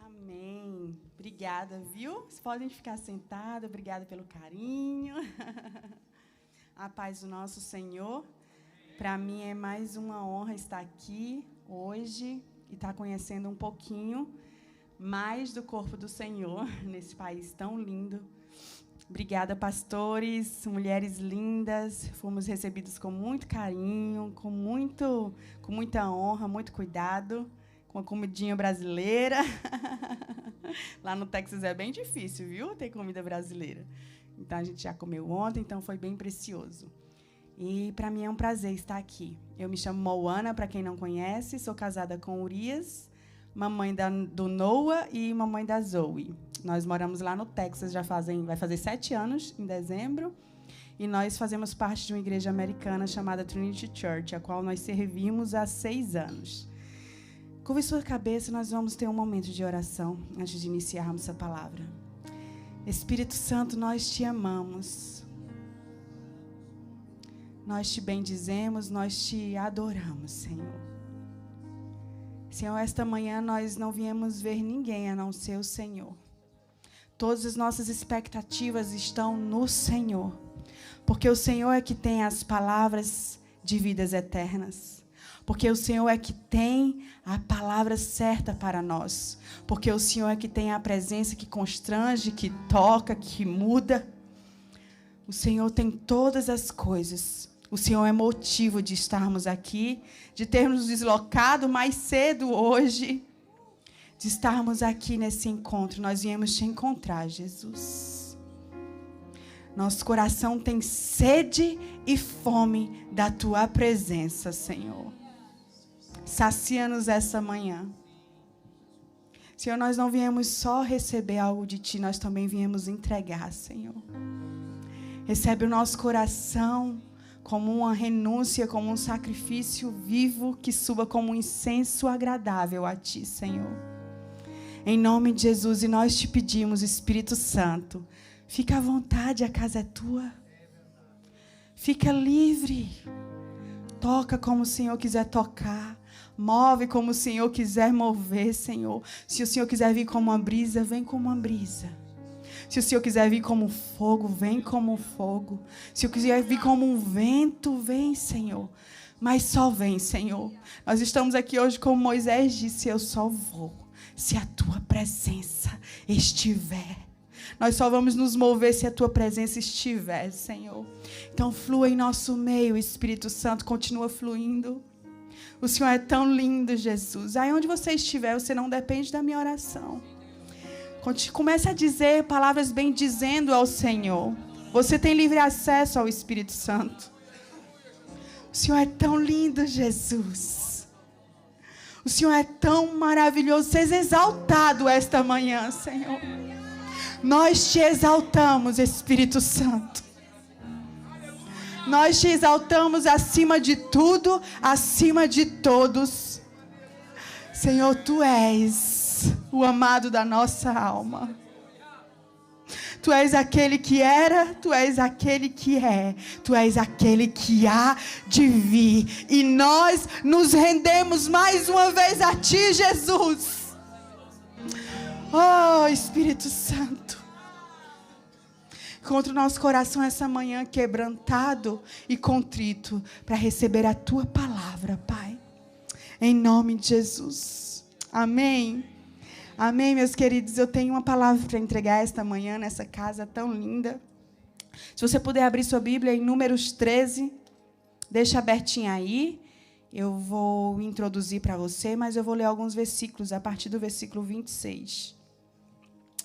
Amém. Obrigada, viu? Vocês podem ficar sentados. Obrigada pelo carinho. A paz do nosso Senhor. Para mim é mais uma honra estar aqui hoje e estar conhecendo um pouquinho mais do corpo do Senhor nesse país tão lindo. Obrigada, pastores, mulheres lindas. Fomos recebidos com muito carinho, com muita honra, muito cuidado, com a comidinha brasileira. Lá no Texas é bem difícil, viu, ter comida brasileira. Então, a gente já comeu ontem, então foi bem precioso. E, para mim, é um prazer estar aqui. Eu me chamo Moana, para quem não conhece, sou casada com Urias, mamãe do Noah e mamãe da Zoe. Nós moramos lá no Texas, vai fazer 7 anos, em dezembro, e nós fazemos parte de uma igreja americana chamada Trinity Church, a qual nós servimos há 6 anos. Curve sua cabeça, nós vamos ter um momento de oração antes de iniciarmos essa palavra. Espírito Santo, nós te amamos. Nós te bendizemos, nós te adoramos, Senhor. Senhor, esta manhã nós não viemos ver ninguém a não ser o Senhor. Todas as nossas expectativas estão no Senhor, porque o Senhor é que tem as palavras de vidas eternas. Porque o Senhor é que tem a palavra certa para nós. Porque o Senhor é que tem a presença que constrange, que toca, que muda. O Senhor tem todas as coisas. O Senhor é motivo de estarmos aqui, de termos nos deslocado mais cedo hoje, de estarmos aqui nesse encontro. Nós viemos te encontrar, Jesus. Nosso coração tem sede e fome da tua presença, Senhor. Sacia-nos essa manhã. Senhor, nós não viemos só receber algo de Ti, nós também viemos entregar, Senhor. Recebe o nosso coração como uma renúncia, como um sacrifício vivo que suba como um incenso agradável a Ti, Senhor. Em nome de Jesus, e nós te pedimos, Espírito Santo, fica à vontade, a casa é Tua. Fica livre. Toca como o Senhor quiser tocar. Move como o Senhor quiser mover, Senhor. Se o Senhor quiser vir como uma brisa, vem como uma brisa. Se o Senhor quiser vir como fogo, vem como fogo. Se o Senhor quiser vir como um vento, vem, Senhor. Mas só vem, Senhor. Nós estamos aqui hoje como Moisés disse, eu só vou se a Tua presença estiver. Nós só vamos nos mover se a Tua presença estiver, Senhor. Então flua em nosso meio, Espírito Santo, continua fluindo. O Senhor é tão lindo, Jesus. Aí onde você estiver, você não depende da minha oração. Comece a dizer palavras bendizendo ao Senhor. Você tem livre acesso ao Espírito Santo. O Senhor é tão lindo, Jesus. O Senhor é tão maravilhoso. Seja exaltado esta manhã, Senhor. Nós te exaltamos, Espírito Santo. Nós te exaltamos acima de tudo, acima de todos. Senhor, Tu és o amado da nossa alma. Tu és aquele que era, Tu és aquele que é, Tu és aquele que há de vir. E nós nos rendemos mais uma vez a Ti, Jesus. Oh, Espírito Santo. Encontre o nosso coração essa manhã quebrantado e contrito para receber a Tua palavra, Pai. Em nome de Jesus. Amém. Amém, meus queridos. Eu tenho uma palavra para entregar esta manhã nessa casa tão linda. Se você puder abrir sua Bíblia em Números 13, deixa abertinha aí. Eu vou introduzir para você, mas eu vou ler alguns versículos a partir do versículo 26.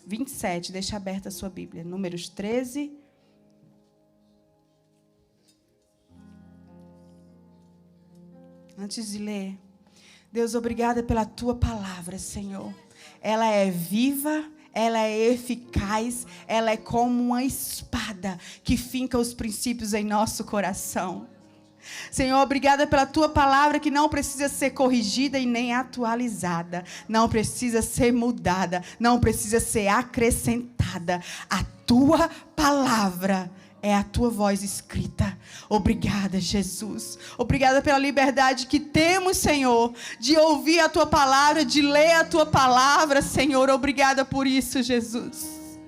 27, deixa aberta a sua Bíblia. Números 13. Antes de ler, Deus, obrigada pela Tua palavra, Senhor. Ela é viva, ela é eficaz, ela é como uma espada que finca os princípios em nosso coração. Senhor, obrigada pela Tua palavra que não precisa ser corrigida e nem atualizada. Não precisa ser mudada. Não precisa ser acrescentada. A Tua palavra é a tua voz escrita. Obrigada, Jesus. Obrigada pela liberdade que temos, Senhor, de ouvir a tua palavra, de ler a tua palavra, Senhor. Obrigada por isso, Jesus.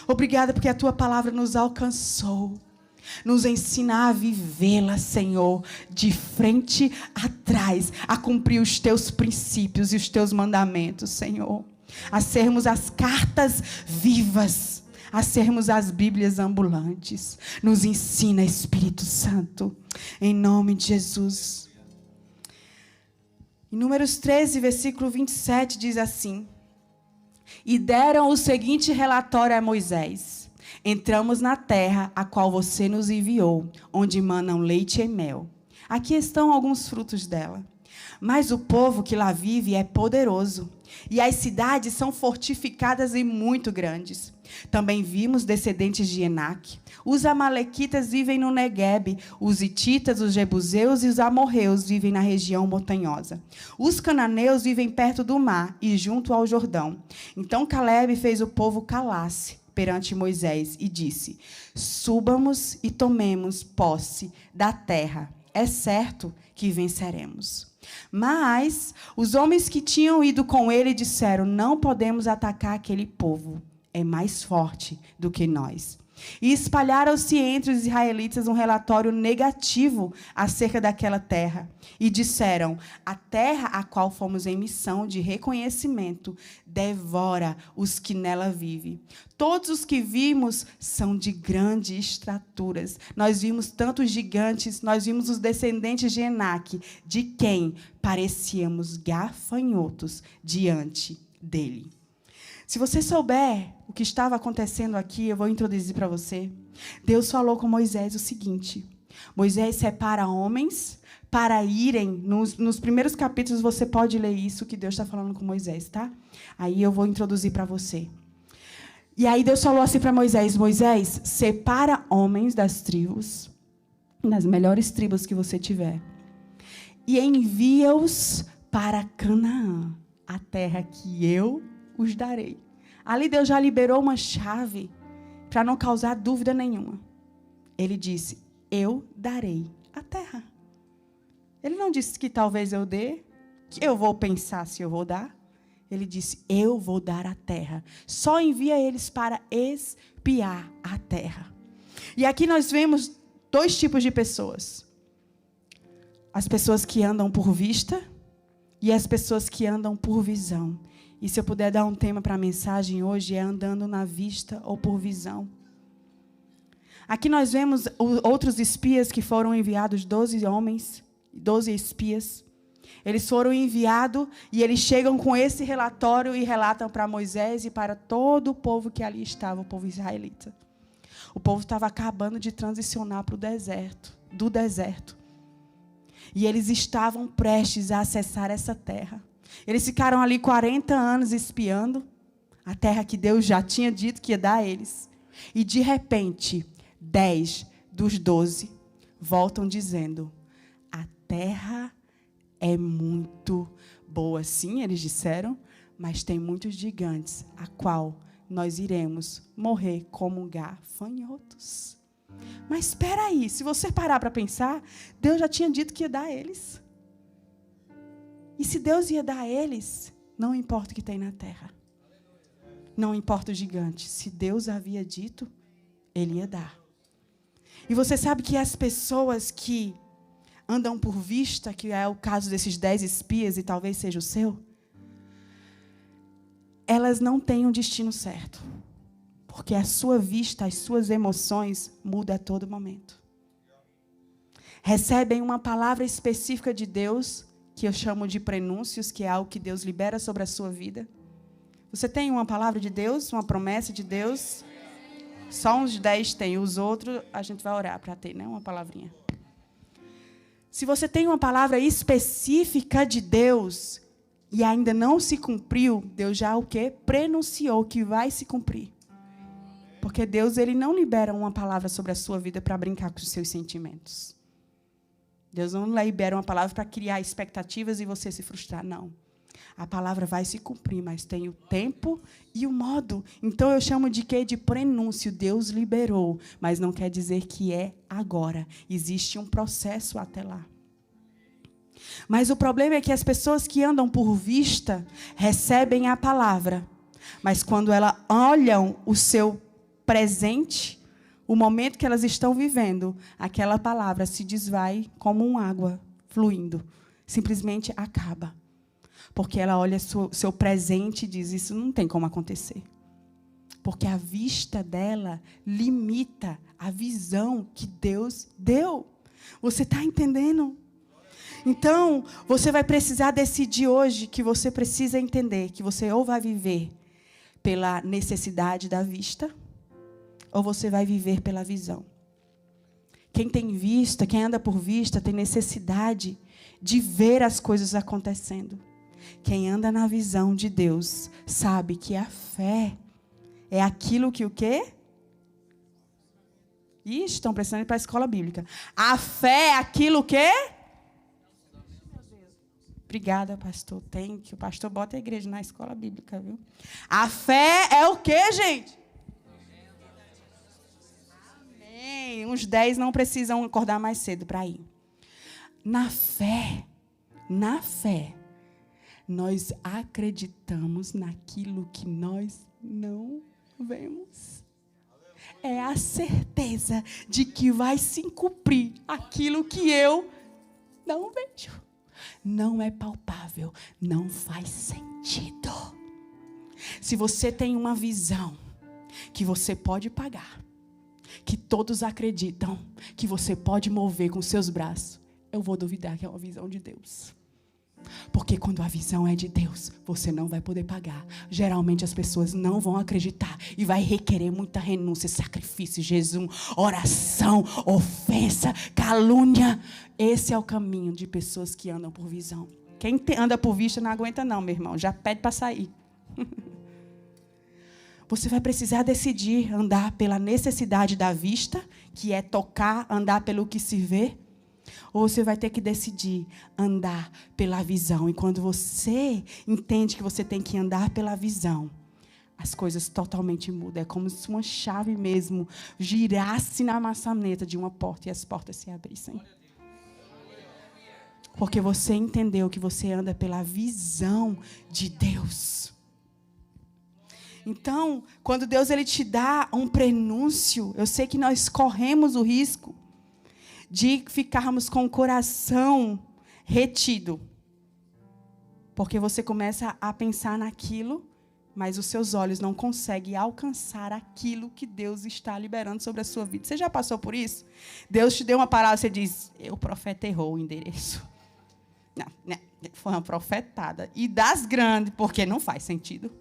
Obrigada porque a tua palavra nos alcançou. Nos ensina a vivê-la, Senhor, de frente atrás, a cumprir os teus princípios e os teus mandamentos, Senhor. A sermos as cartas vivas, a sermos as Bíblias ambulantes. Nos ensina, Espírito Santo, em nome de Jesus. Em Números 13, versículo 27, diz assim: E deram o seguinte relatório a Moisés: Entramos na terra a qual você nos enviou, onde manam leite e mel. Aqui estão alguns frutos dela. Mas o povo que lá vive é poderoso, e as cidades são fortificadas e muito grandes. Também vimos descendentes de Enaque. Os amalequitas vivem no Neguebe, os hititas, os jebuseus e os amorreus vivem na região montanhosa. Os cananeus vivem perto do mar e junto ao Jordão. Então Calebe fez o povo calar-se perante Moisés e disse: Subamos e tomemos posse da terra. É certo que venceremos. Mas os homens que tinham ido com ele disseram: Não podemos atacar aquele povo. É mais forte do que nós. E espalharam-se entre os israelitas um relatório negativo acerca daquela terra. E disseram: a terra a qual fomos em missão de reconhecimento devora os que nela vivem. Todos os que vimos são de grande estraturas. Nós vimos tantos gigantes, nós vimos os descendentes de Enaque, de quem parecíamos gafanhotos diante dele. Se você souber o que estava acontecendo aqui, eu vou introduzir para você. Deus falou com Moisés o seguinte: Moisés separa homens para irem, nos primeiros capítulos você pode ler isso que Deus está falando com Moisés, tá? Aí eu vou introduzir para você. E aí Deus falou assim para Moisés: Moisés, separa homens das tribos, das melhores tribos que você tiver, e envia-os para Canaã, a terra que eu os darei. Ali Deus já liberou uma chave para não causar dúvida nenhuma. Ele disse: eu darei a terra. Ele não disse que talvez eu dê, que eu vou pensar se eu vou dar. Ele disse: eu vou dar a terra. Só envia eles para espiar a terra. E aqui nós vemos dois tipos de pessoas: as pessoas que andam por vista e as pessoas que andam por visão. E se eu puder dar um tema para a mensagem hoje, é andando na vista ou por visão. Aqui nós vemos outros espias que foram enviados, 12 homens, 12 espias. Eles foram enviados e eles chegam com esse relatório e relatam para Moisés e para todo o povo que ali estava, o povo israelita. O povo estava acabando de transicionar para o deserto, do deserto. E eles estavam prestes a acessar essa terra. Eles ficaram ali 40 anos espiando a terra que Deus já tinha dito que ia dar a eles. E, de repente, 10 dos 12 voltam dizendo: a terra é muito boa. Sim, eles disseram, mas tem muitos gigantes, a qual nós iremos morrer como gafanhotos. Mas espera aí, se você parar para pensar, Deus já tinha dito que ia dar a eles. E se Deus ia dar a eles, não importa o que tem na terra. Não importa o gigante. Se Deus havia dito, Ele ia dar. E você sabe que as pessoas que andam por vista, que é o caso desses 10 espias e talvez seja o seu, elas não têm um destino certo. Porque a sua vista, as suas emoções mudam a todo momento. Recebem uma palavra específica de Deus, que eu chamo de prenúncios, que é algo que Deus libera sobre a sua vida. Você tem uma palavra de Deus, uma promessa de Deus? Só uns 10 tem, os outros a gente vai orar para ter, né? Uma palavrinha. Se você tem uma palavra específica de Deus e ainda não se cumpriu, Deus já o quê? Prenunciou que vai se cumprir. Porque Deus, Ele não libera uma palavra sobre a sua vida para brincar com os seus sentimentos. Deus não libera uma palavra para criar expectativas e você se frustrar, não. A palavra vai se cumprir, mas tem o tempo e o modo. Então, eu chamo de quê? De prenúncio. Deus liberou, mas não quer dizer que é agora. Existe um processo até lá. Mas o problema é que as pessoas que andam por vista recebem a palavra, mas quando elas olham o seu presente, o momento que elas estão vivendo, aquela palavra se desvai como uma água fluindo. Simplesmente acaba. Porque ela olha seu presente e diz, isso não tem como acontecer. Porque a vista dela limita a visão que Deus deu. Você está entendendo? Então, você vai precisar decidir hoje que você precisa entender que você ou vai viver pela necessidade da vista, ou você vai viver pela visão. Quem tem vista, quem anda por vista, tem necessidade de ver as coisas acontecendo. Quem anda na visão de Deus sabe que a fé é aquilo que o quê? Ih, estão precisando ir para a escola bíblica. A fé é aquilo que? Obrigada, pastor. Tem que o pastor bota a igreja na escola bíblica, viu? A fé é o quê, gente? Amém. Uns 10 não precisam acordar mais cedo para ir. Na fé, nós acreditamos naquilo que nós não vemos. É a certeza de que vai se cumprir aquilo que eu não vejo. Não é palpável, não faz sentido. Se você tem uma visão que você pode pagar, que todos acreditam que você pode mover com seus braços, eu vou duvidar que é uma visão de Deus. Porque quando a visão é de Deus, você não vai poder pagar. Geralmente as pessoas não vão acreditar e vai requerer muita renúncia, sacrifício, jejum, oração, ofensa, calúnia. Esse é o caminho de pessoas que andam por visão. Quem anda por vista não aguenta não, meu irmão. Já pede para sair. Você vai precisar decidir andar pela necessidade da vista, que é tocar, andar pelo que se vê. Ou você vai ter que decidir andar pela visão. E quando você entende que você tem que andar pela visão, as coisas totalmente mudam. É como se uma chave mesmo girasse na maçaneta de uma porta e as portas se abrissem. Porque você entendeu que você anda pela visão de Deus. Então, quando Deus ele te dá um prenúncio, eu sei que nós corremos o risco de ficarmos com o coração retido. Porque você começa a pensar naquilo, mas os seus olhos não conseguem alcançar aquilo que Deus está liberando sobre a sua vida. Você já passou por isso? Deus te deu uma palavra, você diz, o profeta errou o endereço. Não, foi uma profetada. E das grandes, porque não faz sentido.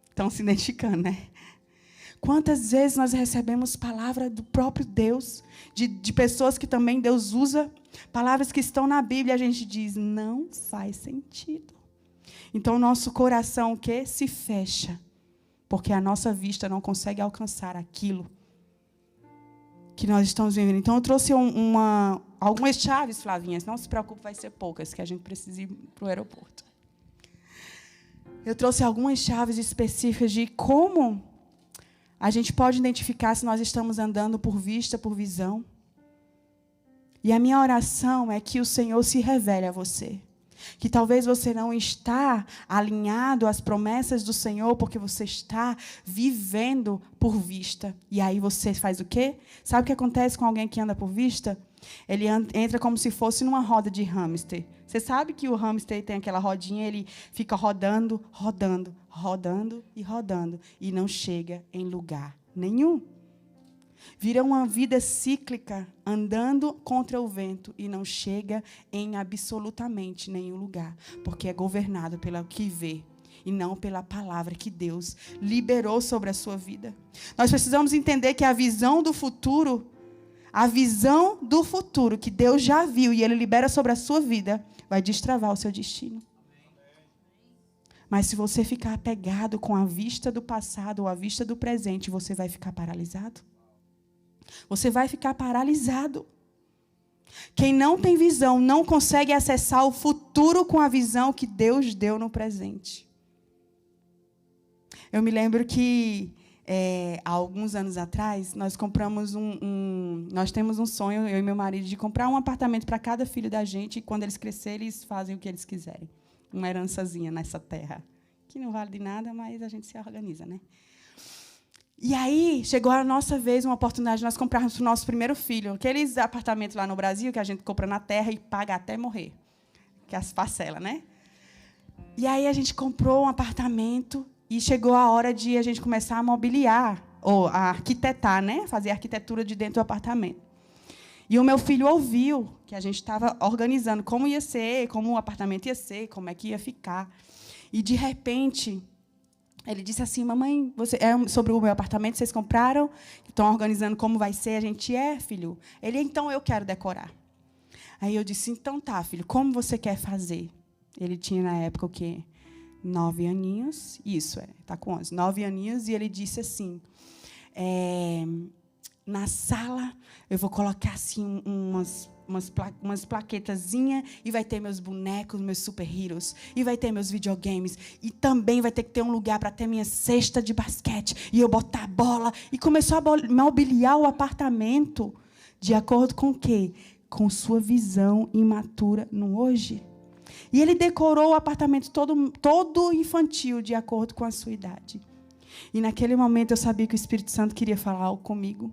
Estão se identificando, né? Quantas vezes nós recebemos palavras do próprio Deus, de pessoas que também Deus usa, palavras que estão na Bíblia, e a gente diz, não faz sentido. Então, o nosso coração, o quê? Se fecha, porque a nossa vista não consegue alcançar aquilo que nós estamos vivendo. Então, eu trouxe algumas chaves, Flavinhas, não se preocupe, vai ser poucas, que a gente precisa ir para o aeroporto. Eu trouxe algumas chaves específicas de como a gente pode identificar se nós estamos andando por vista, por visão. E a minha oração é que o Senhor se revele a você. Que talvez você não está alinhado às promessas do Senhor porque você está vivendo por vista. E aí você faz o quê? Sabe o que acontece com alguém que anda por vista? Ele entra como se fosse numa roda de hamster. Você sabe que o hamster tem aquela rodinha, ele fica rodando, rodando, rodando e rodando. E não chega em lugar nenhum. Vira uma vida cíclica, andando contra o vento e não chega em absolutamente nenhum lugar. Porque é governado pelo que vê e não pela palavra que Deus liberou sobre a sua vida. Nós precisamos entender que a visão do futuro que Deus já viu e Ele libera sobre a sua vida, vai destravar o seu destino. Mas se você ficar apegado com a vista do passado ou a vista do presente, você vai ficar paralisado. Você vai ficar paralisado. Quem não tem visão não consegue acessar o futuro com a visão que Deus deu no presente. Eu me lembro que, há alguns anos atrás, nós compramos nós temos um sonho, eu e meu marido, de comprar um apartamento para cada filho da gente, e quando eles crescerem, eles fazem o que eles quiserem. Uma herançazinha nessa terra, que não vale de nada, mas a gente se organiza, né? E aí, chegou a nossa vez, uma oportunidade de nós comprarmos para o nosso primeiro filho. Aqueles apartamentos lá no Brasil que a gente compra na terra e paga até morrer. Que é as parcelas, né? E aí a gente comprou um apartamento e chegou a hora de a gente começar a mobiliar, ou a arquitetar, né? Fazer a arquitetura de dentro do apartamento. E o meu filho ouviu que a gente estava organizando como ia ser, como o apartamento ia ser, como é que ia ficar. E, de repente, ele disse assim: mamãe, sobre o meu apartamento, vocês compraram? Estão organizando como vai ser? A gente, filho. Ele, então, eu quero decorar. Aí eu disse: então tá, filho, como você quer fazer? Ele tinha, na época, o quê? 9 aninhos. Isso, está com 11. 9 aninhos. E ele disse assim: na sala, eu vou colocar assim umas plaquetazinhas, e vai ter meus bonecos, meus super-heroes, e vai ter meus videogames, e também vai ter que ter um lugar para ter minha cesta de basquete, e eu botar a bola. E começou a mobiliar o apartamento de acordo com o quê? Com sua visão imatura no hoje. E ele decorou o apartamento todo infantil, de acordo com a sua idade. E, naquele momento, eu sabia que o Espírito Santo queria falar algo comigo.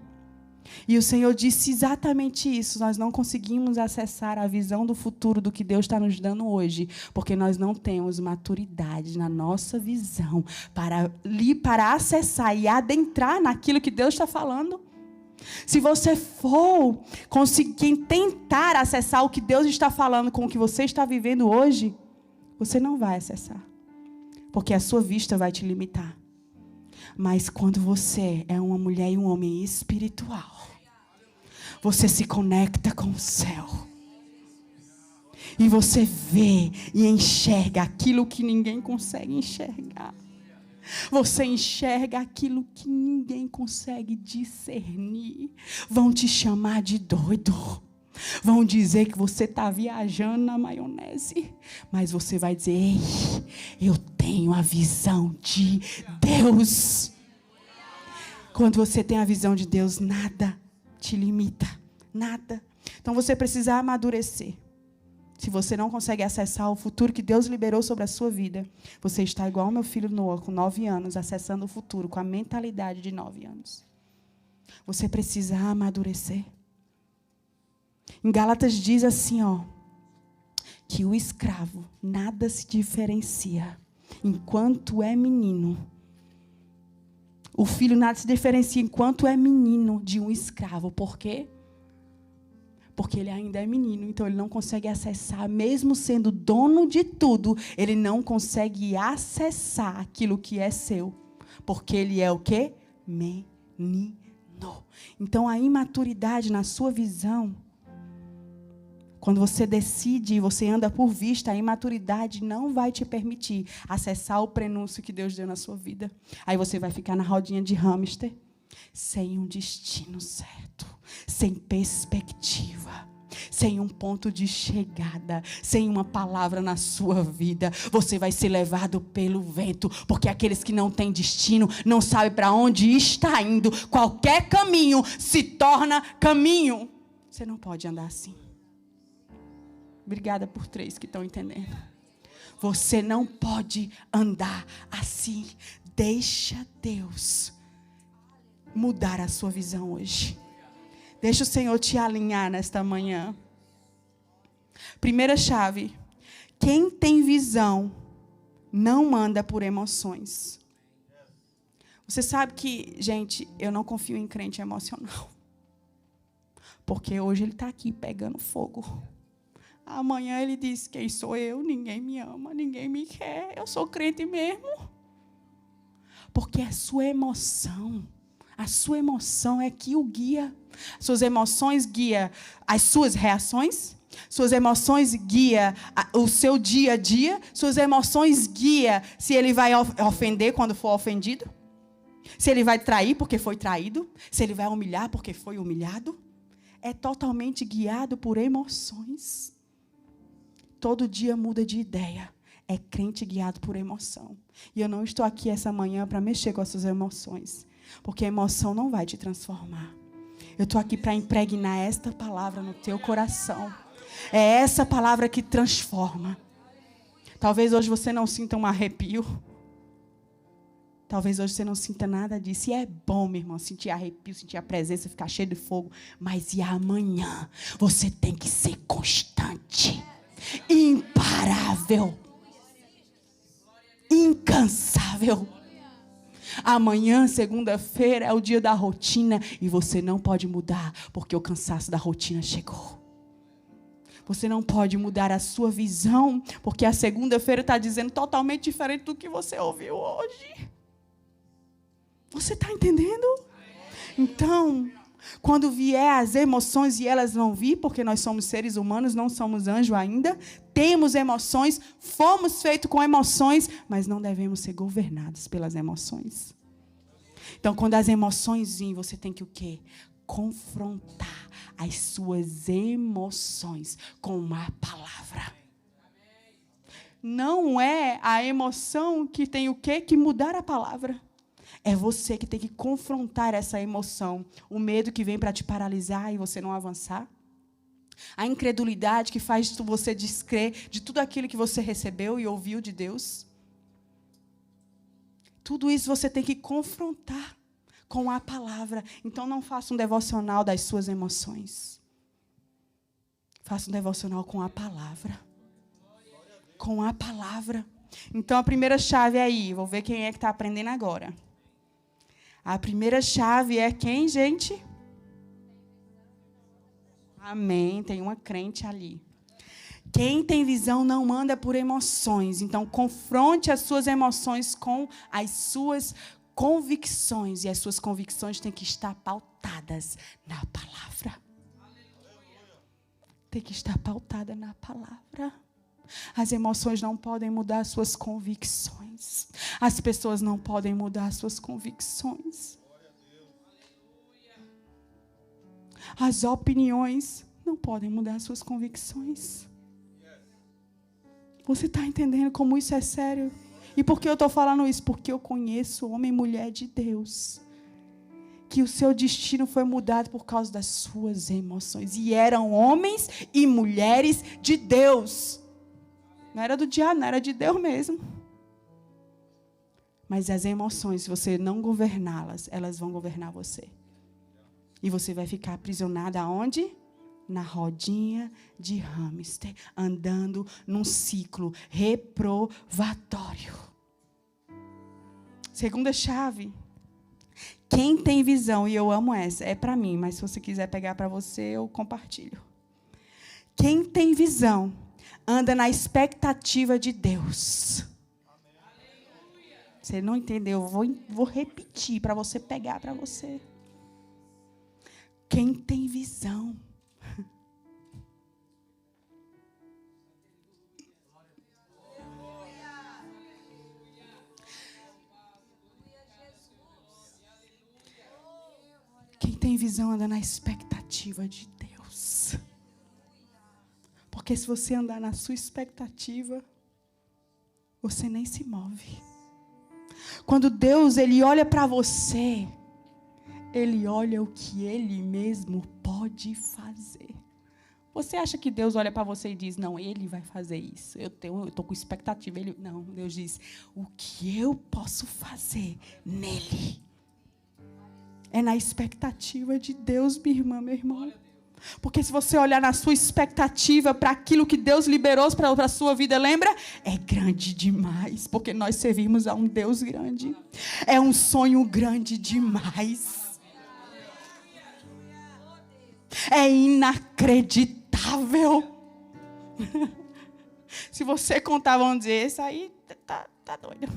E o Senhor disse exatamente isso: nós não conseguimos acessar a visão do futuro do que Deus está nos dando hoje, porque nós não temos maturidade na nossa visão para acessar e adentrar naquilo que Deus está falando. Se você for conseguir tentar acessar o que Deus está falando com o que você está vivendo hoje, você não vai acessar, porque a sua vista vai te limitar. Mas quando você é uma mulher e um homem espiritual, você se conecta com o céu. E você vê e enxerga aquilo que ninguém consegue enxergar. Você enxerga aquilo que ninguém consegue discernir. Vão te chamar de doido. Vão dizer que você está viajando na maionese. Mas você vai dizer: ei, eu tenho a visão de Deus. Quando você tem a visão de Deus, nada te limita. Nada. Então você precisa amadurecer. Se você não consegue acessar o futuro que Deus liberou sobre a sua vida, você está igual ao meu filho Noah, com 9 anos, acessando o futuro com a mentalidade de 9 anos. Você precisa amadurecer. Em Gálatas diz assim, que o escravo nada se diferencia enquanto é menino. O filho nada se diferencia enquanto é menino de um escravo. Por quê? Porque ele ainda é menino, então ele não consegue acessar, mesmo sendo dono de tudo, ele não consegue acessar aquilo que é seu. Porque ele é o quê? Menino. Então a imaturidade na sua visão, quando você decide e você anda por vista, a imaturidade não vai te permitir acessar o prenúncio que Deus deu na sua vida. Aí você vai ficar na rodinha de hamster, sem um destino certo, sem perspectiva, sem um ponto de chegada, sem uma palavra na sua vida. Você vai ser levado pelo vento, porque aqueles que não têm destino não sabem para onde está indo. Qualquer caminho se torna caminho. Você não pode andar assim. Obrigada por 3 que estão entendendo. Você não pode andar assim. Deixa Deus mudar a sua visão hoje. Deixa o Senhor te alinhar nesta manhã. Primeira chave: quem tem visão não anda por emoções. Você sabe que, gente, eu não confio em crente emocional. Porque hoje ele está aqui pegando fogo. Amanhã ele diz: quem sou eu? Ninguém me ama, ninguém me quer. Eu sou crente mesmo. Porque a sua emoção é que o guia. Suas emoções guiam as suas reações. Suas emoções guiam o seu dia a dia. Suas emoções guiam se ele vai ofender quando for ofendido. Se ele vai trair porque foi traído. Se ele vai humilhar porque foi humilhado. é totalmente guiado por emoções. Todo dia muda de ideia. É crente guiado por emoção. E eu não estou aqui essa manhã para mexer com as suas emoções. Porque a emoção não vai te transformar. Eu estou aqui para impregnar esta palavra no teu coração. É essa palavra que transforma. Talvez hoje você não sinta um arrepio. Talvez hoje você não sinta nada disso. E é bom, meu irmão, sentir arrepio, sentir a presença, ficar cheio de fogo. Mas e amanhã? Você tem que ser constante. Imparável. Incansável. Amanhã, segunda-feira, é o dia da rotina. E você não pode mudar, porque o cansaço da rotina chegou. Você não pode mudar a sua visão, porque a segunda-feira está dizendo totalmente diferente do que você ouviu hoje. Você está entendendo? Então, quando vier as emoções e elas vão vir, porque nós somos seres humanos, não somos anjos ainda, temos emoções, fomos feitos com emoções, mas não devemos ser governados pelas emoções. Então, quando as emoções vêm, você tem que o quê? Confrontar as suas emoções com uma palavra. Não é a emoção que tem o quê? Que mudar a palavra. É você que tem que confrontar essa emoção. O medo que vem para te paralisar e você não avançar. A incredulidade que faz você descrer de tudo aquilo que você recebeu e ouviu de Deus. Tudo isso você tem que confrontar com a palavra. Então, não faça um devocional das suas emoções. Faça um devocional com a palavra. Com a palavra. Então, a primeira chave é aí. Vou ver quem é que está aprendendo agora. A primeira chave é quem, gente? Amém. Tem uma crente ali. Quem tem visão não anda por emoções. Então, confronte as suas emoções com as suas convicções. E as suas convicções têm que estar pautadas na palavra. Tem que estar pautada na palavra. As emoções não podem mudar as suas convicções. As pessoas não podem mudar as suas convicções. As opiniões não podem mudar as suas convicções. Você está entendendo como isso é sério? E por que eu estou falando isso? Porque eu conheço homem e mulher de Deus. Que o seu destino foi mudado por causa das suas emoções. E eram homens e mulheres de Deus. Não era do diabo, não era de Deus mesmo. Mas as emoções, se você não governá-las, elas vão governar você. E você vai ficar aprisionada aonde? Na rodinha de hamster, andando num ciclo reprovatório. Segunda chave. Quem tem visão, e eu amo essa, é para mim, mas se você quiser pegar para você, eu compartilho. Quem tem visão, anda na expectativa de Deus. Você não entendeu? Eu vou repetir para você pegar para você. Quem tem visão. Quem tem visão anda na expectativa de Deus. Porque se você andar na sua expectativa, você nem se move. Quando Deus, Ele olha para você, Ele olha o que Ele mesmo pode fazer. Você acha que Deus olha para você e diz, não, Ele vai fazer isso. Eu estou com expectativa. Não, Deus diz, o que eu posso fazer nele? É na expectativa de Deus, minha irmã, meu irmão. Porque se você olhar na sua expectativa para aquilo que Deus liberou para a sua vida, lembra? É grande demais, porque nós servimos a um Deus grande. É um sonho grande demais. É inacreditável. Se você contar, vamos dizer, isso aí tá doido.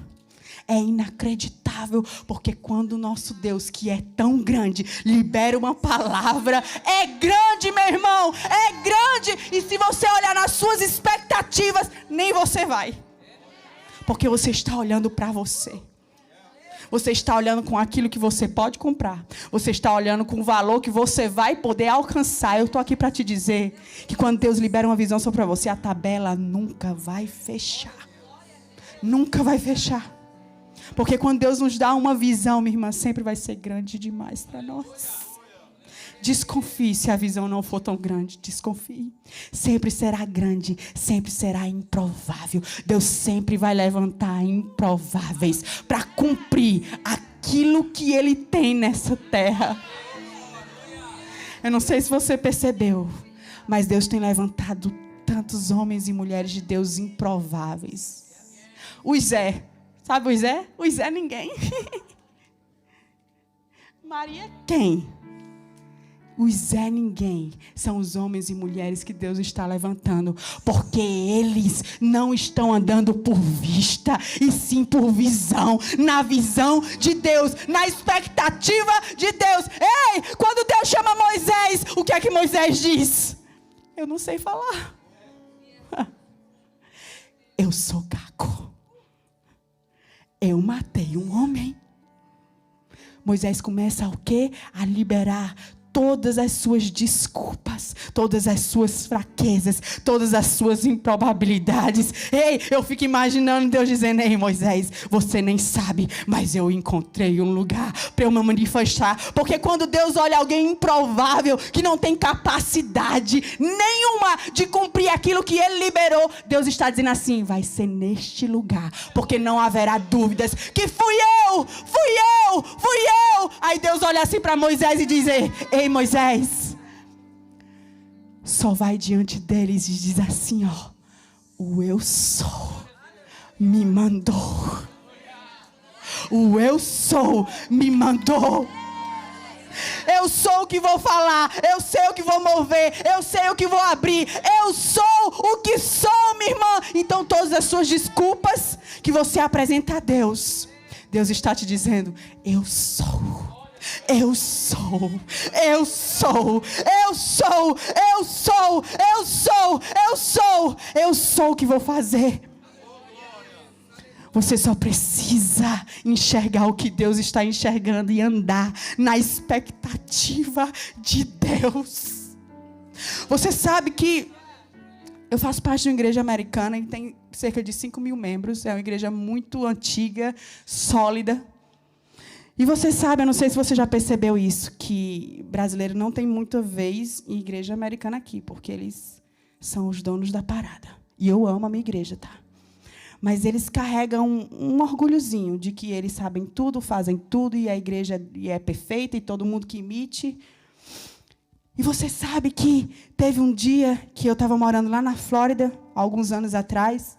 É inacreditável, porque quando o nosso Deus, que é tão grande, libera uma palavra, é grande, meu irmão, é grande. E se você olhar nas suas expectativas, nem você vai. Porque você está olhando para você. Você está olhando com aquilo que você pode comprar. Você está olhando com o valor que você vai poder alcançar. Eu estou aqui para te dizer que quando Deus libera uma visão só para você, a tabela nunca vai fechar. Nunca vai fechar. Porque quando Deus nos dá uma visão, minha irmã, sempre vai ser grande demais para nós. Desconfie se a visão não for tão grande. Desconfie. Sempre será grande, sempre será improvável. Deus sempre vai levantar improváveis para cumprir aquilo que Ele tem nessa terra. Eu não sei se você percebeu, mas Deus tem levantado tantos homens e mulheres de Deus improváveis. O Zé, sabe o Zé? O Zé é ninguém. Maria quem? Os Zé Ninguém são os homens e mulheres que Deus está levantando, porque eles não estão andando por vista, e sim por visão, na visão de Deus, na expectativa de Deus. Ei, quando Deus chama Moisés, o que é que Moisés diz? Eu não sei falar. Eu sou gago. Eu matei um homem. Moisés começa o quê? A liberar todas as suas desculpas, todas as suas fraquezas, todas as suas improbabilidades. Ei, eu fico imaginando Deus dizendo: ei, Moisés, você nem sabe, mas eu encontrei um lugar para eu me manifestar. Porque quando Deus olha alguém improvável, que não tem capacidade nenhuma de cumprir aquilo que Ele liberou, Deus está dizendo assim: vai ser neste lugar, porque não haverá dúvidas que fui eu. Aí Deus olha assim para Moisés e diz: ei, Moisés, só vai diante deles e diz assim, ó: o eu sou me mandou. O eu sou me mandou. Eu sou o que vou falar, eu sei o que vou mover, eu sei o que vou abrir, eu sou o que sou, minha irmã. Então todas as suas desculpas que você apresenta a Deus, Deus está te dizendo: eu sou. Eu sou, eu sou, eu sou, eu sou, eu sou, eu sou, eu sou o que vou fazer. Você só precisa enxergar o que Deus está enxergando e andar na expectativa de Deus. Você sabe que eu faço parte de uma igreja americana e tem cerca de 5.000 membros. É uma igreja muito antiga, sólida. E você sabe, eu não sei se você já percebeu isso, que brasileiro não tem muita vez em igreja americana aqui, porque eles são os donos da parada. E eu amo a minha igreja, tá? Mas eles carregam um orgulhozinho de que eles sabem tudo, fazem tudo, e a igreja é perfeita, e todo mundo que imite. E você sabe que teve um dia que eu estava morando lá na Flórida, alguns anos atrás,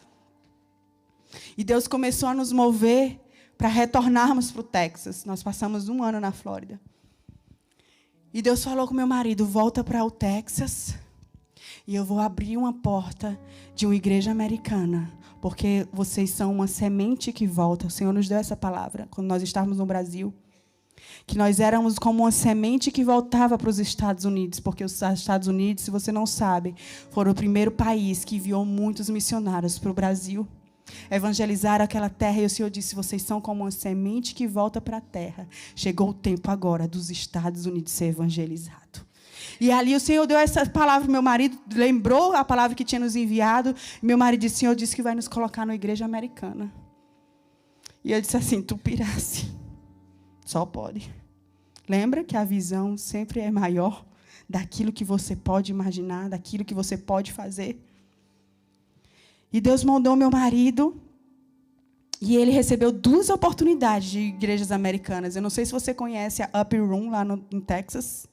e Deus começou a nos mover para retornarmos para o Texas. Nós passamos 1 ano na Flórida. E Deus falou com meu marido: volta para o Texas e eu vou abrir uma porta de uma igreja americana, porque vocês são uma semente que volta. O Senhor nos deu essa palavra quando nós estávamos no Brasil, que nós éramos como uma semente que voltava para os Estados Unidos, porque os Estados Unidos, se você não sabe, foram o primeiro país que enviou muitos missionários para o Brasil. Evangelizaram aquela terra, e o Senhor disse: vocês são como uma semente que volta para a terra. Chegou o tempo agora dos Estados Unidos ser evangelizado. E ali o Senhor deu essa palavra para meu marido, lembrou a palavra que tinha nos enviado. Meu marido disse: o Senhor disse que vai nos colocar na igreja americana. E eu disse assim: tu pirasse, só pode. Lembra que a visão sempre é maior daquilo que você pode imaginar, daquilo que você pode fazer. E Deus mandou meu marido, e ele recebeu 2 oportunidades de igrejas americanas. Eu não sei se você conhece a Upper Room, lá em Texas.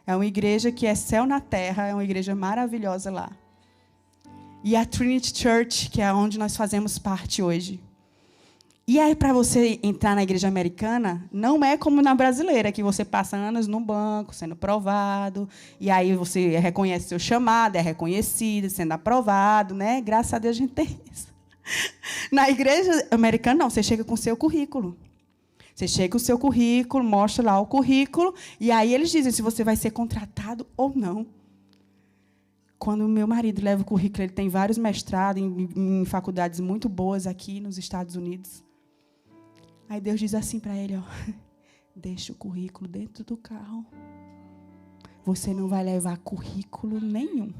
É uma igreja que é céu na terra, é uma igreja maravilhosa lá. E a Trinity Church, que é onde nós fazemos parte hoje. E aí, para você entrar na igreja americana, não é como na brasileira, que você passa anos no banco, sendo provado, e aí você reconhece seu chamado, é reconhecido, sendo aprovado, né? Graças a Deus a gente tem isso. Na igreja americana, não, você chega com o seu currículo. Você chega com o seu currículo, mostra lá o currículo, e aí eles dizem se você vai ser contratado ou não. Quando o meu marido leva o currículo, ele tem vários mestrados em faculdades muito boas aqui nos Estados Unidos. Aí Deus diz assim para ele, ó, deixa o currículo dentro do carro. Você não vai levar currículo nenhum.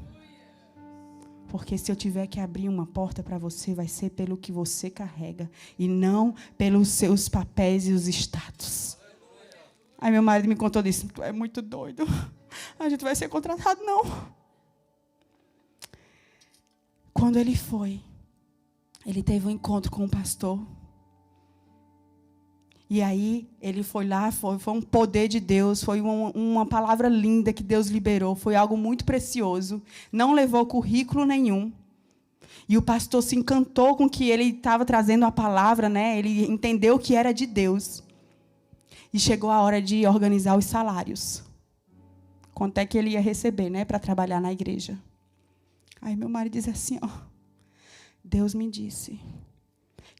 Porque se eu tiver que abrir uma porta para você, vai ser pelo que você carrega. E não pelos seus papéis e os status. Aí meu marido me contou disso. Tu é muito doido. A gente vai ser contratado, não. Quando ele foi, ele teve um encontro com um pastor. E aí, ele foi lá, foi um poder de Deus, foi uma palavra linda que Deus liberou, foi algo muito precioso. Não levou currículo nenhum. E o pastor se encantou com que ele estava trazendo a palavra, né? Ele entendeu que era de Deus. E chegou a hora de organizar os salários. Quanto é que ele ia receber, né? Para trabalhar na igreja. Aí meu marido diz assim, ó. Deus me disse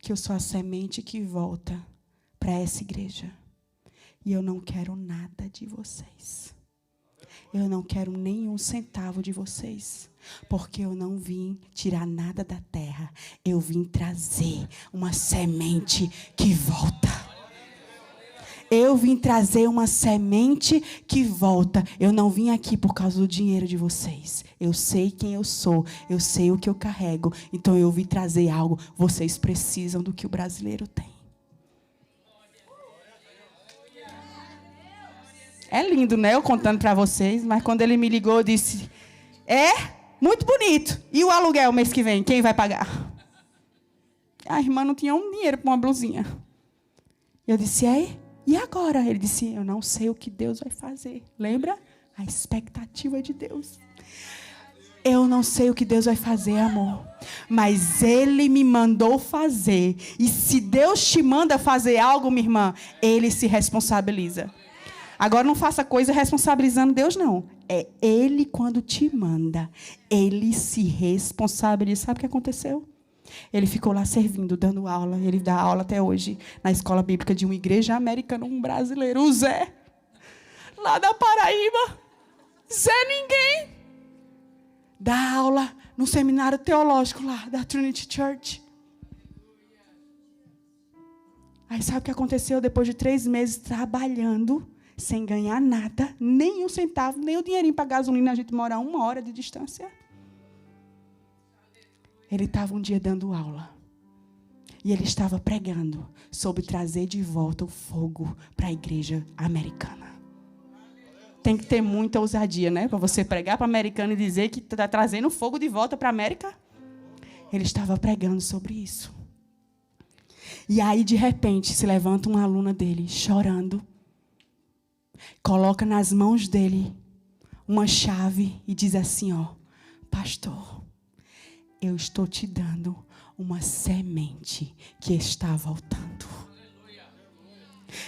que eu sou a semente que volta para essa igreja. E eu não quero nada de vocês. Eu não quero nenhum centavo de vocês. Porque eu não vim tirar nada da terra. Eu vim trazer uma semente que volta. Eu vim trazer uma semente que volta. Eu não vim aqui por causa do dinheiro de vocês. Eu sei quem eu sou. Eu sei o que eu carrego. Então eu vim trazer algo. Vocês precisam do que o brasileiro tem. É lindo, né? Eu contando para vocês. Mas quando ele me ligou, eu disse... muito bonito. E o aluguel mês que vem? Quem vai pagar? A irmã não tinha um dinheiro para uma blusinha. Eu disse, e agora? Ele disse, eu não sei o que Deus vai fazer. Lembra? A expectativa de Deus. Eu não sei o que Deus vai fazer, amor. Mas Ele me mandou fazer. E se Deus te manda fazer algo, minha irmã, Ele se responsabiliza. Agora não faça coisa responsabilizando Deus, não. É Ele quando te manda. Ele se responsabiliza. Sabe o que aconteceu? Ele ficou lá servindo, dando aula. Ele dá aula até hoje na escola bíblica de uma igreja americana, um brasileiro, o Zé. Lá da Paraíba. Zé ninguém. Dá aula no seminário teológico lá, da Trinity Church. Aí sabe o que aconteceu? Depois de 3 meses trabalhando... sem ganhar nada, nem um centavo, nem o dinheirinho para gasolina, a gente mora a 1 hora de distância. Ele estava um dia dando aula. E ele estava pregando sobre trazer de volta o fogo para a igreja americana. Tem que ter muita ousadia, né? Para você pregar para americano e dizer que está trazendo fogo de volta para a América. Ele estava pregando sobre isso. E aí, de repente, se levanta uma aluna dele, chorando. Coloca nas mãos dele uma chave e diz assim, ó, pastor, eu estou te dando uma semente que está voltando.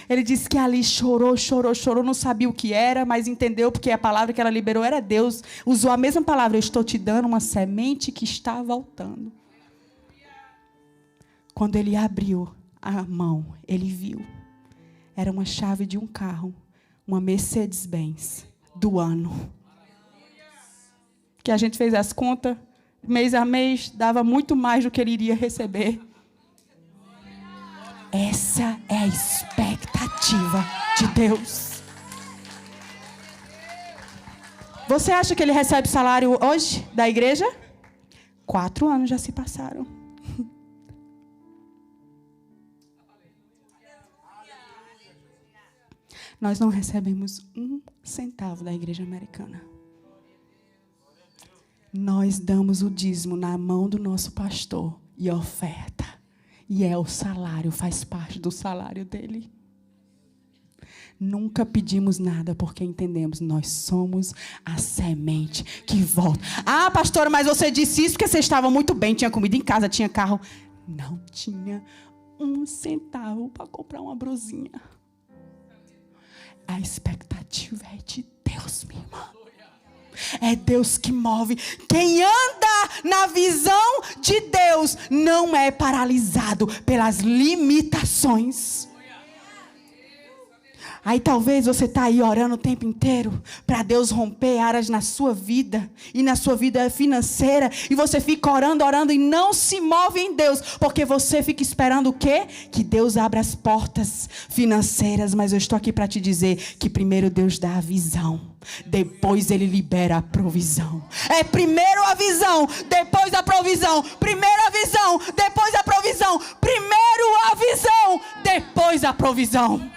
Ele disse que ali chorou, não sabia o que era, mas entendeu porque a palavra que ela liberou era Deus. Usou a mesma palavra, eu estou te dando uma semente que está voltando. Quando ele abriu a mão, ele viu. Era uma chave de um carro. Uma Mercedes-Benz do ano. Que a gente fez as contas, mês a mês, dava muito mais do que ele iria receber. Essa é a expectativa de Deus. Você acha que ele recebe salário hoje da igreja? 4 anos já se passaram. Nós não recebemos 1 centavo da igreja americana. Nós damos o dízimo na mão do nosso pastor e oferta. E é o salário, faz parte do salário dele. Nunca pedimos nada porque entendemos, nós somos a semente que volta. Ah, pastora, mas você disse isso porque você estava muito bem, tinha comida em casa, tinha carro. Não tinha 1 centavo para comprar uma brusinha. A expectativa é de Deus, minha irmã. É Deus que move. Quem anda na visão de Deus não é paralisado pelas limitações. Aí talvez você está aí orando o tempo inteiro para Deus romper áreas na sua vida e na sua vida financeira. E você fica orando, orando e não se move em Deus. Porque você fica esperando o quê? Que Deus abra as portas financeiras. Mas eu estou aqui para te dizer que primeiro Deus dá a visão. Depois Ele libera a provisão. É primeiro a visão, depois a provisão. Primeiro a visão, depois a provisão. Primeiro a visão, depois a provisão.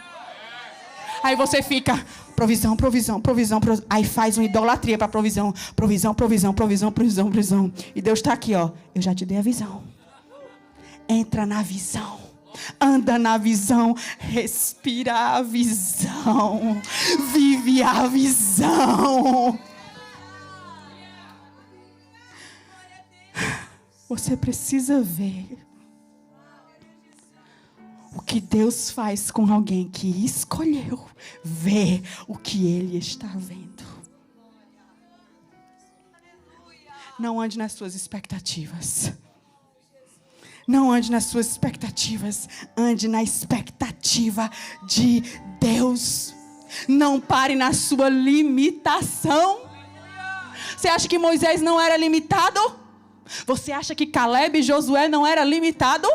Aí você fica, provisão, provisão, provisão, provisão. Aí faz uma idolatria para provisão. Provisão, provisão, provisão, provisão, provisão. E Deus está aqui, ó. Eu já te dei a visão. Entra na visão. Anda na visão. Respira a visão. Vive a visão. Você precisa ver o que Deus faz com alguém que escolheu ver o que Ele está vendo. Não ande nas suas expectativas. Não ande nas suas expectativas. Ande na expectativa de Deus. Não pare na sua limitação. Você acha que Moisés não era limitado? Você acha que Caleb e Josué não eram limitados?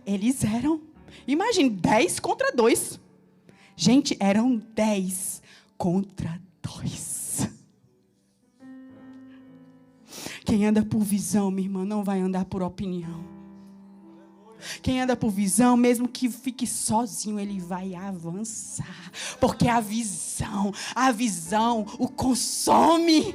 Eles eram. Imagine, 10 contra 2. Gente, eram 10 contra 2. Quem anda por visão, minha irmã, não vai andar por opinião. Quem anda por visão, mesmo que fique sozinho, ele vai avançar. Porque a visão o consome.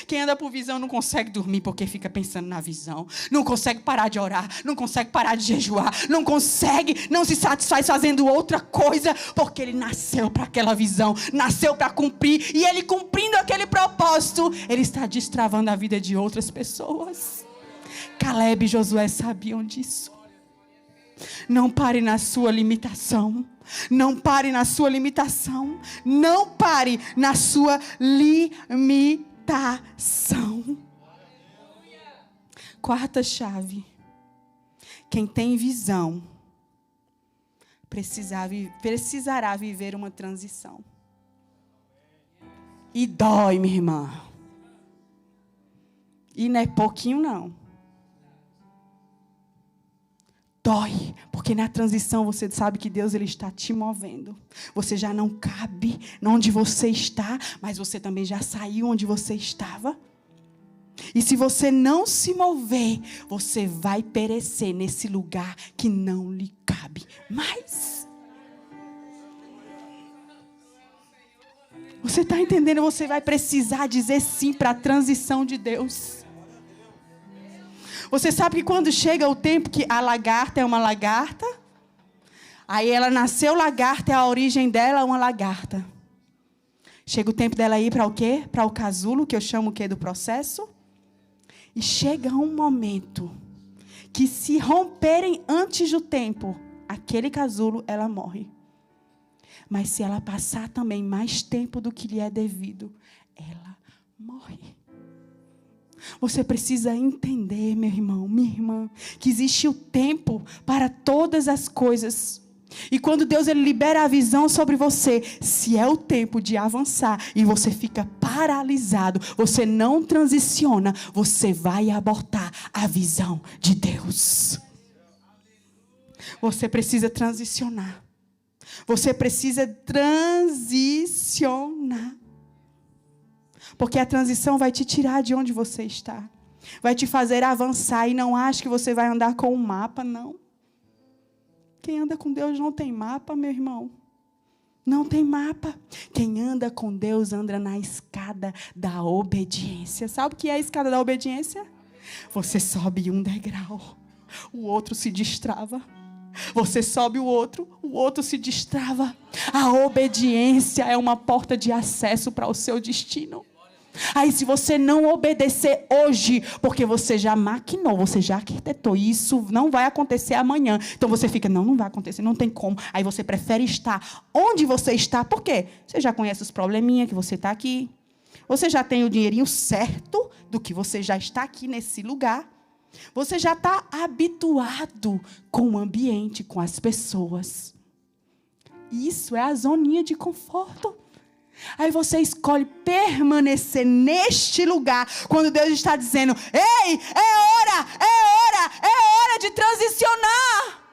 Quem anda por visão não consegue dormir porque fica pensando na visão. Não consegue parar de orar. Não consegue parar de jejuar. Não se satisfaz fazendo outra coisa. Porque ele nasceu para aquela visão. Nasceu para cumprir. E ele cumprindo aquele propósito, ele está destravando a vida de outras pessoas. Caleb e Josué sabiam disso. Não pare na sua limitação. Não pare na sua limitação. Não pare na sua limitação. Quarta chave. Quem tem visão precisará viver uma transição. E dói, minha irmã. E não é pouquinho, não. Dói, porque na transição você sabe que Deus ele está te movendo. Você já não cabe onde você está, mas você também já saiu onde você estava. E se você não se mover, você vai perecer nesse lugar que não lhe cabe mais. Você está entendendo? Você vai precisar dizer sim para a transição de Deus. Você sabe que quando chega o tempo que a lagarta é uma lagarta, aí ela nasceu lagarta, a origem dela é uma lagarta. Chega o tempo dela ir para o quê? Para o casulo, que eu chamo o quê do processo? E chega um momento que se romperem antes do tempo, aquele casulo, ela morre. Mas se ela passar também mais tempo do que lhe é devido, ela morre. Você precisa entender, meu irmão, minha irmã, que existe o tempo para todas as coisas. E quando Deus ele libera a visão sobre você, se é o tempo de avançar e você fica paralisado, você não transiciona, você vai abortar a visão de Deus. Você precisa transicionar. Você precisa transicionar. Porque a transição vai te tirar de onde você está. Vai te fazer avançar. E não ache que você vai andar com um mapa, não. Quem anda com Deus não tem mapa, meu irmão. Não tem mapa. Quem anda com Deus anda na escada da obediência. Sabe o que é a escada da obediência? Você sobe um degrau, o outro se destrava. Você sobe o outro se destrava. A obediência é uma porta de acesso para o seu destino. Aí se você não obedecer hoje, porque você já maquinou, você já arquitetou, e isso não vai acontecer amanhã. Então você fica, não vai acontecer, não tem como. Aí você prefere estar onde você está. Por quê? Você já conhece os probleminhas que você está aqui. Você já tem o dinheirinho certo do que você já está aqui nesse lugar. Você já está habituado com o ambiente, com as pessoas. Isso é a zoninha de conforto. Aí você escolhe permanecer neste lugar, quando Deus está dizendo, ei, é hora de transicionar.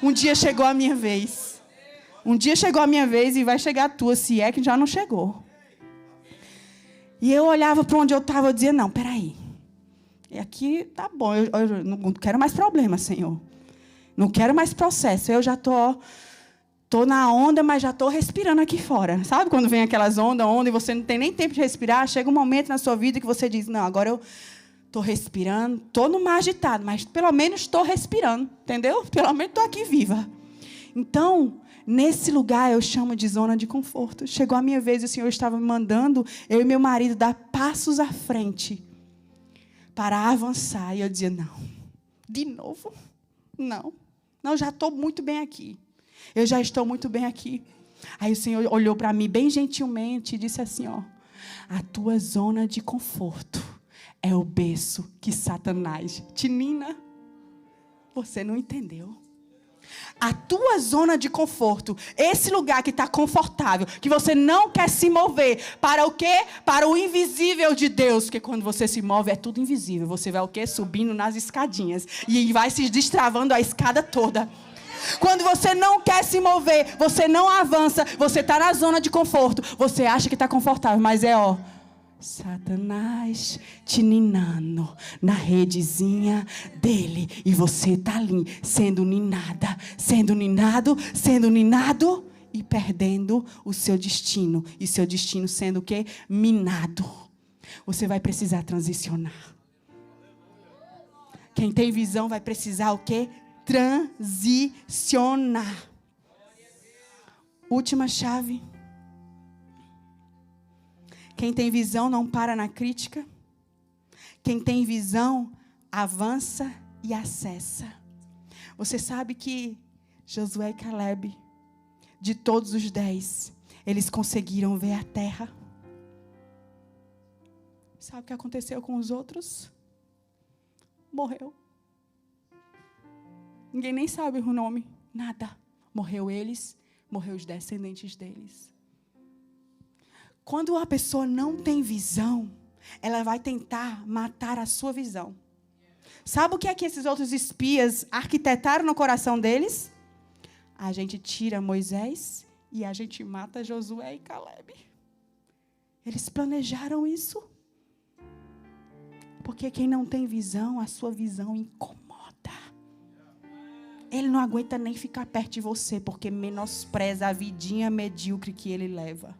Um dia chegou a minha vez. Um dia chegou a minha vez e vai chegar a tua, se é que já não chegou. E eu olhava para onde eu estava e dizia, não, peraí. E aqui tá bom, eu não quero mais problema, Senhor. Não quero mais processo, eu já estou na onda, mas já estou respirando aqui fora. Sabe quando vem aquelas ondas e você não tem nem tempo de respirar? Chega um momento na sua vida que você diz, não, agora eu estou respirando, estou no mar agitado, mas pelo menos estou respirando, entendeu? Pelo menos estou aqui viva. Então, nesse lugar eu chamo de zona de conforto. Chegou a minha vez e o Senhor estava me mandando, eu e meu marido, dar passos à frente para avançar. E eu dizia, não, de novo, não, já estou muito bem aqui. Eu já estou muito bem aqui. Aí o Senhor olhou para mim bem gentilmente e disse assim, ó, a tua zona de conforto é o berço que Satanás te nina. Você não entendeu. A tua zona de conforto, esse lugar que está confortável, que você não quer se mover, para o quê? Para o invisível de Deus, porque quando você se move é tudo invisível. Você vai o quê? Subindo nas escadinhas e vai se destravando a escada toda. Quando você não quer se mover, você não avança, você está na zona de conforto, você acha que está confortável, mas Satanás te ninando na redezinha dele, e você está ali sendo ninada, sendo ninado e perdendo o seu destino, e seu destino sendo o quê? Minado. Você vai precisar transicionar. Quem tem visão vai precisar o quê? Transicionar. Última chave. Quem tem visão não para na crítica. Quem tem visão avança e acessa. Você sabe que Josué e Caleb, de todos os 10, eles conseguiram ver a terra. Sabe o que aconteceu com os outros? Morreu. Ninguém nem sabe o nome, nada. Morreu eles, morreu os descendentes deles. Quando uma pessoa não tem visão, ela vai tentar matar a sua visão. Sabe o que é que esses outros espias arquitetaram no coração deles? A gente tira Moisés e a gente mata Josué e Caleb. Eles planejaram isso. Porque quem não tem visão, a sua visão incomoda. Ele não aguenta nem ficar perto de você, porque menospreza a vidinha medíocre que ele leva.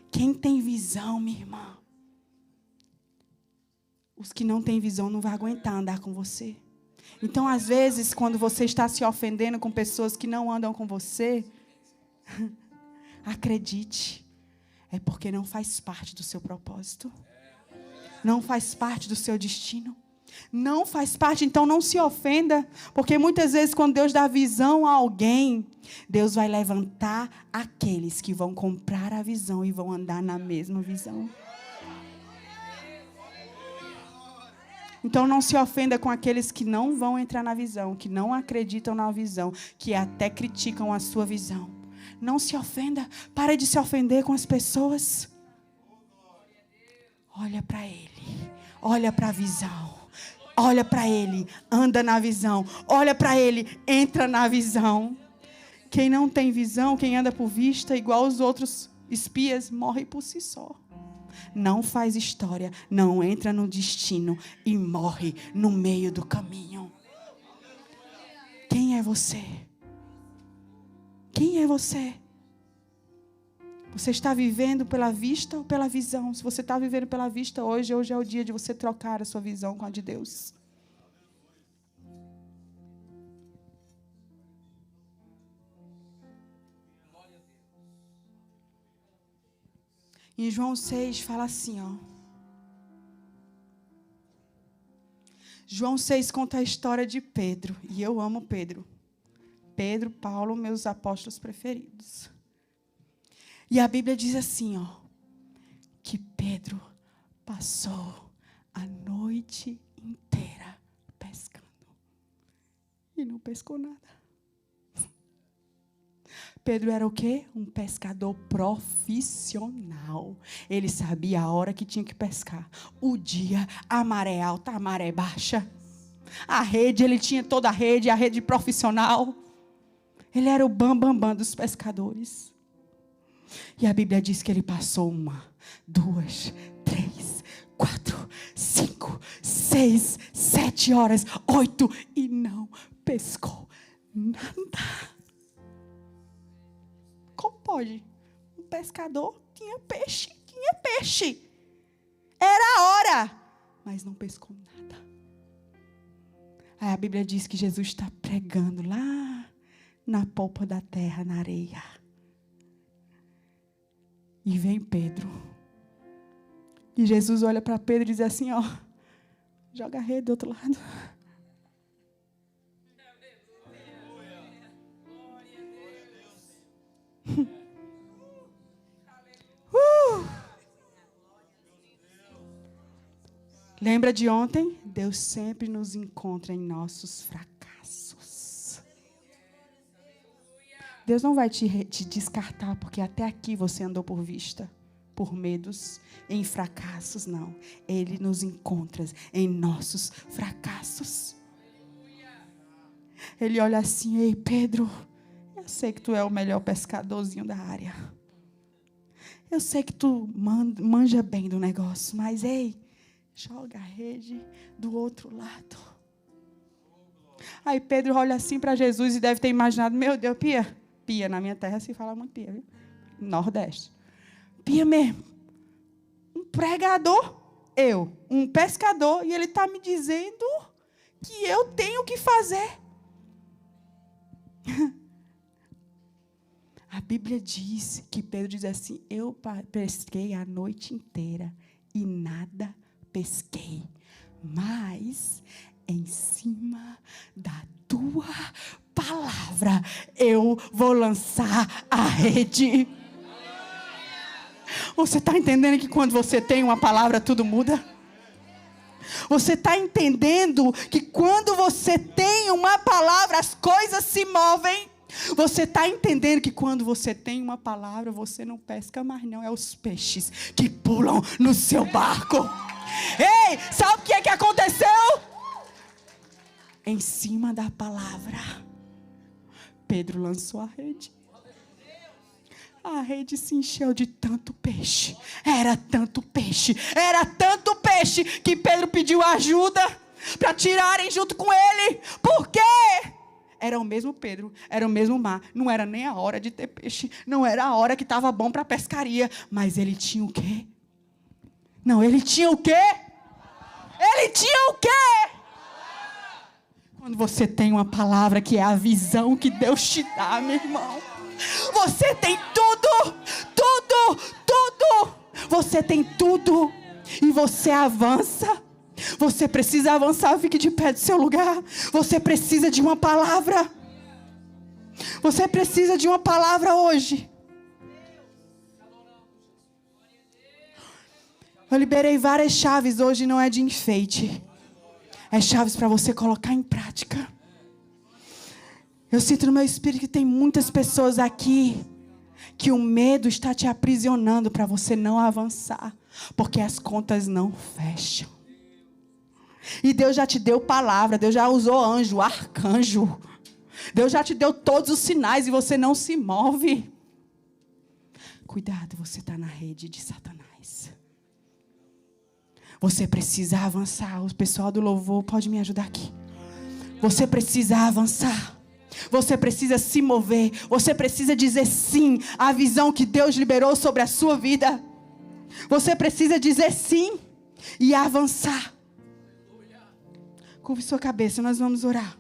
Quem tem visão, minha irmã, os que não têm visão não vão aguentar andar com você. Então, às vezes, quando você está se ofendendo com pessoas que não andam com você, acredite, é porque não faz parte do seu propósito. Não faz parte do seu destino. Não faz parte, então não se ofenda. Porque muitas vezes quando Deus dá visão a alguém, Deus vai levantar aqueles que vão comprar a visão e vão andar na mesma visão. Então não se ofenda com aqueles que não vão entrar na visão, que não acreditam na visão, que até criticam a sua visão. Não se ofenda, pare de se ofender com as pessoas. Olha para Ele, olha para a visão. Olha para Ele, anda na visão. Olha para Ele, entra na visão. Quem não tem visão, quem anda por vista, igual os outros espias, morre por si só. Não faz história, não entra no destino e morre no meio do caminho. Quem é você? Quem é você? Você está vivendo pela vista ou pela visão? Se você está vivendo pela vista hoje é o dia de você trocar a sua visão com a de Deus. Em João 6 fala assim, ó. João 6 conta a história de Pedro. E eu amo Pedro. Pedro, Paulo, meus apóstolos preferidos. E a Bíblia diz assim, ó, que Pedro passou a noite inteira pescando. E não pescou nada. Pedro era o quê? Um pescador profissional. Ele sabia a hora que tinha que pescar. O dia, a maré alta, a maré baixa. A rede, ele tinha toda a rede profissional. Ele era o bam dos pescadores. E a Bíblia diz que ele passou 1, 2, 3, 4, 5, 6, 7 horas, 8 e não pescou nada. Como pode? Um pescador tinha peixe. Era a hora, mas não pescou nada. Aí a Bíblia diz que Jesus está pregando lá na polpa da terra, na areia. E vem Pedro. E Jesus olha para Pedro e diz assim, ó, joga a rede do outro lado. Lembra de ontem? Deus sempre nos encontra em nossos fracassos. Deus não vai te descartar, porque até aqui você andou por vista, por medos, em fracassos, não. Ele nos encontra em nossos fracassos. Ele olha assim, ei Pedro, eu sei que tu é o melhor pescadorzinho da área. Eu sei que tu manja bem do negócio, mas ei, joga a rede do outro lado. Aí Pedro olha assim para Jesus e deve ter imaginado, meu Deus, Pia, na minha terra se fala muito Pia, viu? Nordeste. Pia mesmo. Um pregador, um pescador, e ele está me dizendo que eu tenho que fazer. A Bíblia diz que Pedro diz assim, eu pesquei a noite inteira e nada pesquei, mas em cima da tua palavra eu vou lançar a rede. Você está entendendo que quando você tem uma palavra tudo muda? Você está entendendo que quando você tem uma palavra as coisas se movem? Você está entendendo que quando você tem uma palavra você não pesca mais não, é os peixes que pulam no seu barco. Ei, sabe o que é que aconteceu? Em cima da palavra, Pedro lançou a rede. A rede se encheu de tanto peixe. Era tanto peixe que Pedro pediu ajuda para tirarem junto com ele. Por quê? Era o mesmo Pedro, era o mesmo mar. Não era nem a hora de ter peixe. Não era a hora que estava bom para a pescaria. Mas ele tinha o quê? Não, ele tinha o quê? Ele tinha o quê? Quando você tem uma palavra que é a visão que Deus te dá, meu irmão. Você tem tudo. Você tem tudo. E você avança. Você precisa avançar, fique de pé do seu lugar. Você precisa de uma palavra. Você precisa de uma palavra hoje. Eu liberei várias chaves hoje, não é de enfeite. É chaves para você colocar em prática. Eu sinto no meu espírito que tem muitas pessoas aqui que o medo está te aprisionando para você não avançar, porque as contas não fecham. E Deus já te deu palavra, Deus já usou anjo, arcanjo. Deus já te deu todos os sinais e você não se move. Cuidado, você está na rede de Satanás. Você precisa avançar. O pessoal do louvor pode me ajudar aqui. Você precisa avançar. Você precisa se mover. Você precisa dizer sim à visão que Deus liberou sobre a sua vida. Você precisa dizer sim e avançar. Curve sua cabeça, nós vamos orar.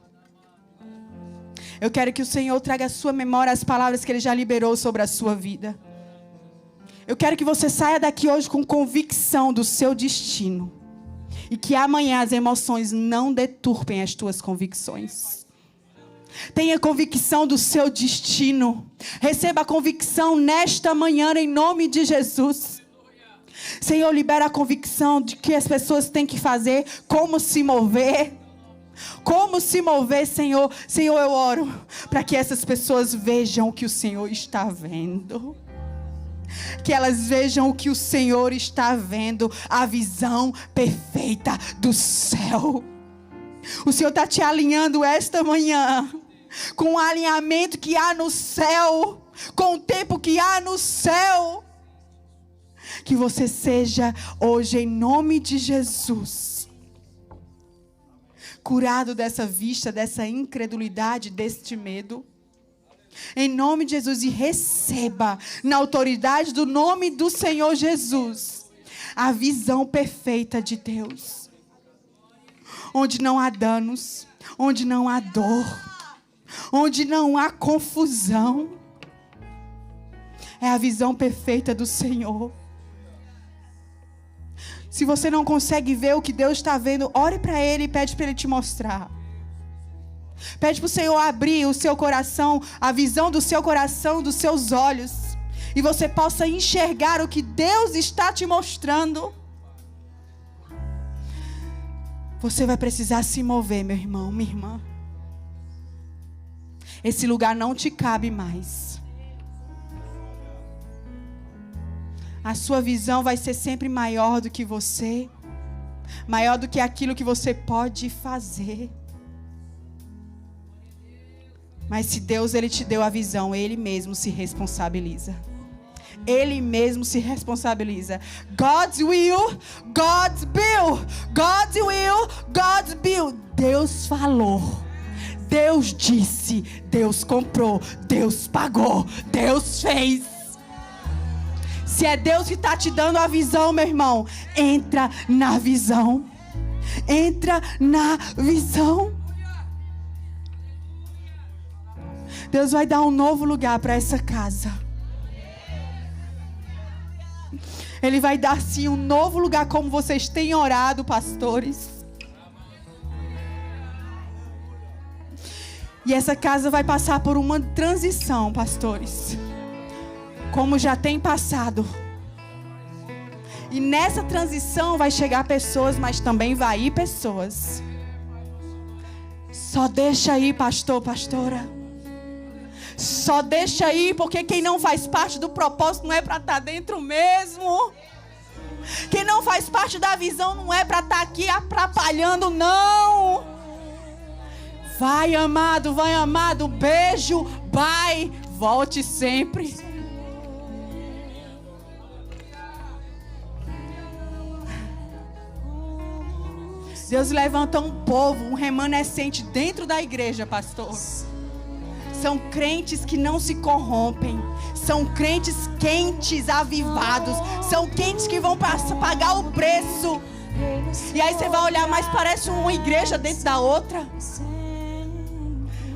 Eu quero que o Senhor traga à sua memória as palavras que Ele já liberou sobre a sua vida. Eu quero que você saia daqui hoje com convicção do seu destino. E que amanhã as emoções não deturpem as tuas convicções. Tenha convicção do seu destino. Receba a convicção nesta manhã em nome de Jesus. Senhor, libera a convicção de que as pessoas têm que fazer, como se mover. Como se mover, Senhor? Senhor, eu oro para que essas pessoas vejam o que o Senhor está vendo. Que elas vejam o que o Senhor está vendo, a visão perfeita do céu. O Senhor está te alinhando esta manhã com o alinhamento que há no céu, com o tempo que há no céu. Que você seja hoje, em nome de Jesus, curado dessa vista, dessa incredulidade, deste medo. Em nome de Jesus, e receba, na autoridade do nome do Senhor Jesus, a visão perfeita de Deus. Onde não há danos, onde não há dor, onde não há confusão. É a visão perfeita do Senhor. Se você não consegue ver o que Deus está vendo, ore para Ele e pede para Ele te mostrar. Pede para o Senhor abrir o seu coração, a visão do seu coração, dos seus olhos. E você possa enxergar o que Deus está te mostrando. Você vai precisar se mover, meu irmão, minha irmã. Esse lugar não te cabe mais. A sua visão vai ser sempre maior do que você. Maior do que aquilo que você pode fazer. Mas se Deus ele te deu a visão, Ele mesmo se responsabiliza. Ele mesmo se responsabiliza. God's will, God's bill. God's will, God's bill. Deus falou. Deus disse. Deus comprou. Deus pagou. Deus fez. Se é Deus que está te dando a visão, meu irmão, entra na visão. Entra na visão. Deus vai dar um novo lugar para essa casa. Ele vai dar sim um novo lugar, como vocês têm orado, pastores. E essa casa vai passar por uma transição, pastores. Como já tem passado. E nessa transição vai chegar pessoas, mas também vai ir pessoas. Só deixa aí, pastor, pastora. Só deixa aí, porque quem não faz parte do propósito não é para estar dentro mesmo. Quem não faz parte da visão não é para estar aqui atrapalhando, não. Vai, amado, beijo, bye, volte sempre. Deus levanta um povo, um remanescente dentro da igreja, pastor. São crentes que não se corrompem. São crentes quentes, avivados. São crentes que vão pagar o preço. E aí você vai olhar, mas parece uma igreja dentro da outra.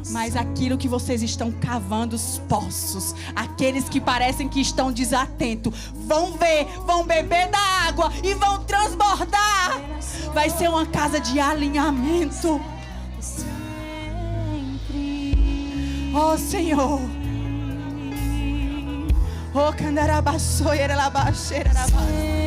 Mas aquilo que vocês estão cavando os poços, aqueles que parecem que estão desatentos, vão ver, vão beber da água e vão transbordar. Vai ser uma casa de alinhamento. Oh Senhor. Oh candarabaçoeira labaxeira labaxeira.